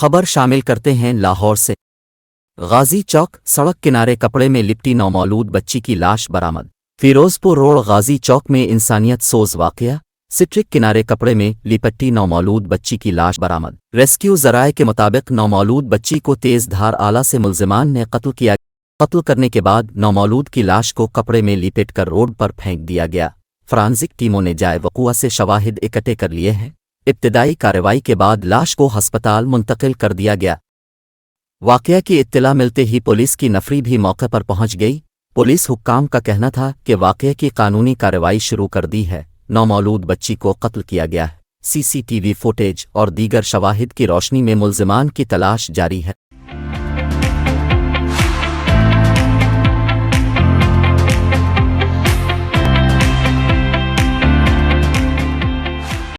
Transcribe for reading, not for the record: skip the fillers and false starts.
खबर शामिल करते हैं लाहौर से। गाजी चौक सड़क किनारे कपड़े में लिपटी नौमौलूद बच्ची की लाश बरामद। फिरोजपुर रोड गाजी चौक में इंसानियत सोज वाकया। सिट्रिक किनारे कपड़े में लिपटी नौमौलूद बच्ची की लाश बरामद। रेस्क्यू जराये के मुताबिक नौमौलूद बच्ची को तेज धार आला से मुल्जिमान ने कत्ल किया। कत्ल करने के बाद नौमौलूद की लाश को कपड़े में लिपेट कर रोड पर फेंक दिया गया। फॉरेंसिक टीमों ने जाए वक़ुआ से शवाहिद इकट्ठे कर लिए हैं। इब्तिदाई कार्रवाई के बाद लाश को अस्पताल मुंतकिल कर दिया गया। वाकया की इत्तला मिलते ही पुलिस की नफरी भी मौके पर पहुंच गई। पुलिस हुक्काम का कहना था कि वाकये की कानूनी कार्रवाई शुरू कर दी है। नौमौलूद बच्ची को कत्ल किया गया है। सीसीटीवी फुटेज और दीगर शवाहिद की रोशनी में मुल्जिमान की तलाश जारी है।